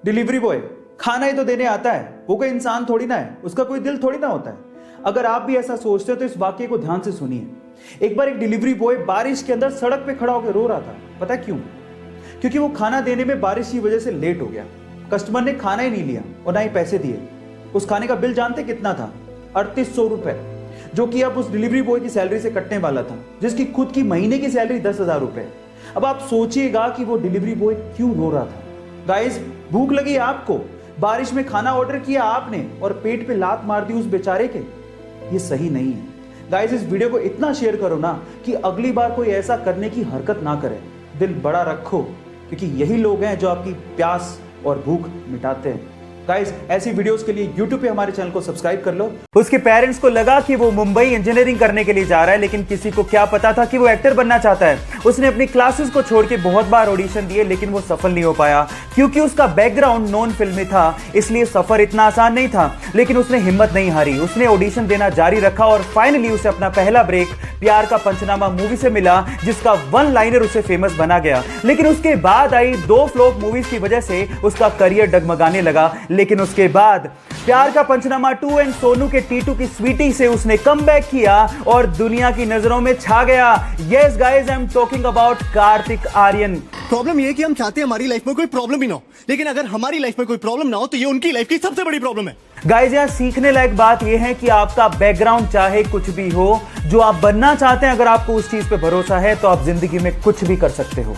Delivery boy खाना ही तो देने आता है, वो कोई इंसान थोड़ी ना है, उसका कोई दिल थोड़ी ना होता है। अगर आप भी ऐसा सोचते हो तो इस वाक्य को ध्यान से सुनिए। एक बार एक डिलीवरी बॉय बारिश के अंदर सड़क पे खड़ा होकर रो रहा था। पता क्यों? क्योंकि वो खाना देने में बारिश की वजह से लेट हो गया। कस्टमर ने खाना ही नहीं लिया और ना ही पैसे दिए। उस खाने का बिल जानते कितना था? 3800 रुपए, जो कि अब उस डिलीवरी बॉय की सैलरी से कटने वाला था, जिसकी खुद की महीने की सैलरी 10,000 रुपए। अब आप सोचिएगा कि वो डिलीवरी बॉय क्यों रो रहा था। गाइस, भूख लगी आपको, बारिश में खाना ऑर्डर किया आपने और पेट पे लात मार दी उस बेचारे के। ये सही नहीं है। गाइस, इस वीडियो को इतना शेयर करो ना कि अगली बार कोई ऐसा करने की हरकत ना करे। दिल बड़ा रखो, क्योंकि यही लोग हैं जो आपकी प्यास और भूख मिटाते हैं। गाइस, ऐसी वीडियोस के लिए YouTube पे हमारे चैनल को सब्सक्राइब कर लो। उसके पेरेंट्स को लगा कि वो मुंबई इंजीनियरिंग करने के लिए जा रहा है, लेकिन किसी को क्या पता था कि वो एक्टर बनना चाहता है। उसने अपनी क्लासेस को छोड़ के बहुत बार ऑडिशन दिए, लेकिन वो सफल नहीं हो पाया। क्योंकि उसका बैकग्राउंड नॉन फिल्मी था, इसलिए सफर इतना आसान नहीं था। लेकिन उसने हिम्मत नहीं हारी, उसने ऑडिशन देना जारी रखा और फाइनली उसे अपना पहला ब्रेक प्यार का पंचनामा मूवी से मिला, जिसका वन लाइनर उसे फेमस बना गया। लेकिन उसके बाद आई 2 फ्लॉप मूवीज की वजह से उसका करियर डगमगाने लगा। लेकिन उसके बाद प्यार का पंचनामा 2 एंड सोनू के टीटू की स्वीटी से उसने कमबैक किया और दुनिया की नजरों में छा गया। Yes guys, I am talking about Kartik Aaryan. Problem ये है कि हम चाहते हैं हमारी लाइफ में कोई प्रॉब्लम ही ना हो, लेकिन अगर हमारी लाइफ में कोई प्रॉब्लम ना हो तो ये उनकी लाइफ की सबसे बड़ी प्रॉब्लम है। गाइस, यहाँ सीखने लायक बात यह है कि आपका बैकग्राउंड चाहे कुछ भी हो, जो आप बनना चाहते हैं, अगर आपको उस चीज पे भरोसा है तो आप जिंदगी में कुछ भी कर सकते हो।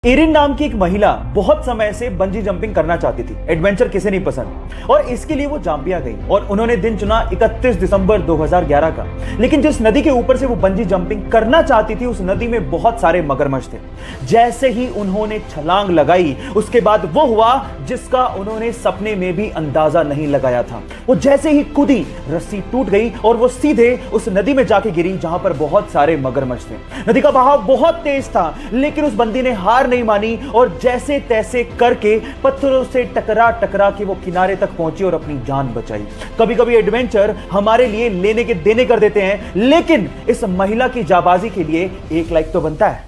इरिन नाम की एक महिला बहुत समय से बंजी जंपिंग करना चाहती थी। एडवेंचर किसे नहीं पसंद, और इसके लिए वो जाम्बिया गई और उन्होंने दिन चुना 31 दिसंबर 2011 का। लेकिन जिस नदी के ऊपर से वो बंजी जंपिंग करना चाहती थी, उस नदी में बहुत सारे मगरमच्छ थे। जैसे ही उन्होंने छलांग लगाई, उसके बाद वो हुआ जिसका उन्होंने सपने में भी अंदाजा नहीं लगाया था। वो जैसे ही कूदी, रस्सी टूट गई और वो सीधे उस नदी में जाके गिरी जहां पर बहुत सारे मगरमच्छ थे। नदी का बहाव बहुत तेज था, लेकिन उस बंदी ने हार नहीं मानी और जैसे तैसे करके पत्थरों से टकरा टकरा के वो किनारे तक पहुंची और अपनी जान बचाई। कभी कभी एडवेंचर हमारे लिए लेने के देने कर देते हैं, लेकिन इस महिला की जाबाजी के लिए 1 लाइक तो बनता है।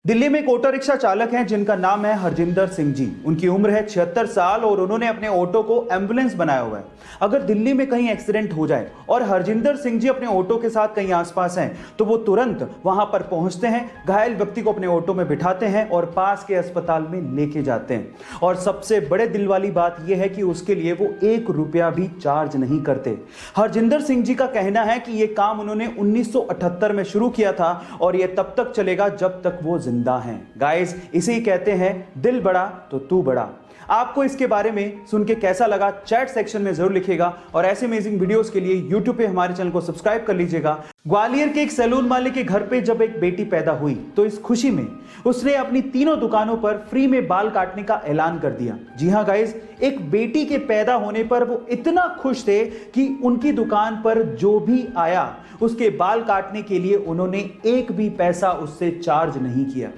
दिल्ली में एक ऑटो रिक्शा चालक हैं जिनका नाम है हरजिंदर सिंह जी। उनकी उम्र है 76 साल और उन्होंने अपने ऑटो को एम्बुलेंस बनाया हुआ है। अगर दिल्ली में कहीं एक्सीडेंट हो जाए और हरजिंदर सिंह जी अपने ऑटो के साथ कहीं आसपास हैं, तो वो तुरंत वहां पर पहुंचते हैं, घायल व्यक्ति को अपने ऑटो में बिठाते हैं और पास के अस्पताल में लेके जाते हैं। और सबसे बड़े दिल वाली बात यह है कि उसके लिए वो 1 रुपया भी चार्ज नहीं करते। हरजिंदर सिंह जी का कहना है कि यह काम उन्होंने 1978 में शुरू किया था और यह तब तक चलेगा जब तक वो जिंदा हैं। गाइस, इसे ही कहते हैं दिल बड़ा तो तू बड़ा। आपको इसके बारे में सुन के कैसा लगा, चैट सेक्शन में जरूर लिखिएगा और ऐसे अमेजिंग वीडियोस के लिए YouTube पे हमारे चैनल को सब्सक्राइब कर लीजिएगा। ग्वालियर के एक सैलून मालिक के घर पे जब एक बेटी पैदा हुई तो इस खुशी में उसने अपनी तीनों दुकानों पर फ्री में बाल काटने का ऐलान कर दिया। जी हां गाइस, एक बेटी के पैदा होने पर वो इतना खुश थे कि उनकी दुकान पर जो भी आया उसके बाल काटने के लिए उन्होंने 1 भी पैसा उससे चार्ज नहीं किया।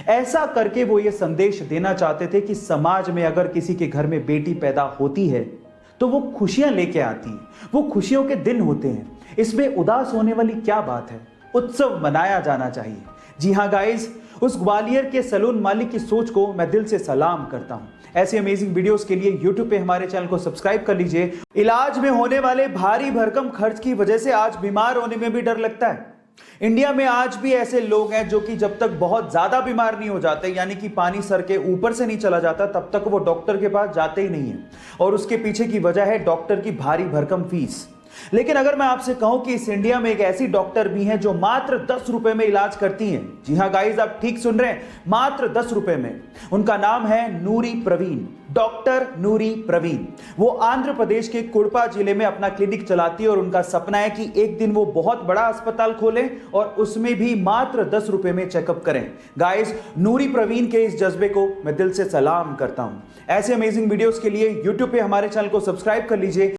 ऐसा करके वो ये संदेश देना चाहते थे कि समाज में अगर किसी के घर में बेटी पैदा होती है तो वो खुशियां लेके आती हैं, वो खुशियों के दिन होते हैं। इसमें उदास होने वाली क्या बात है? उत्सव मनाया जाना चाहिए। जी हां गाइस, उस ग्वालियर के सैलून मालिक की सोच को मैं दिल से सलाम करता हूं। ऐसे अमेजिंग वीडियोस के लिए YouTube पे हमारे चैनल को सब्सक्राइब कर लीजिए। इलाज में होने वाले भारी भरकम खर्च की वजह से आज बीमार होने में भी डर लगता है। इंडिया में आज भी ऐसे लोग हैं जो कि जब तक बहुत ज्यादा बीमार नहीं हो जाते, यानी कि पानी सर के ऊपर से नहीं चला जाता, तब तक वो डॉक्टर के पास जाते ही नहीं है। और उसके पीछे की वजह है डॉक्टर की भारी भरकम फीस। लेकिन अगर मैं आपसे कहूं कि इस इंडिया में एक ऐसी डॉक्टर भी हैं जो मात्र 10 रुपए में इलाज करती हैं। जी हां गाइस, आप ठीक सुन रहे हैं, मात्र 10 रुपए में। उनका नाम है नूरी प्रवीण, डॉक्टर नूरी प्रवीण। वो आंध्र प्रदेश के कुड़पा जिले में अपना क्लिनिक चलाती है और उनका सपना है कि एक दिन वो बहुत बड़ा अस्पताल खोलें और उसमें भी मात्र 10 रुपए में चेकअप करें। गाइस, नूरी प्रवीण के इस जज्बे को मैं दिल से सलाम करता हूं। ऐसे अमेजिंग वीडियोस के लिए YouTube पे हमारे चैनल को सब्सक्राइब कर लीजिए।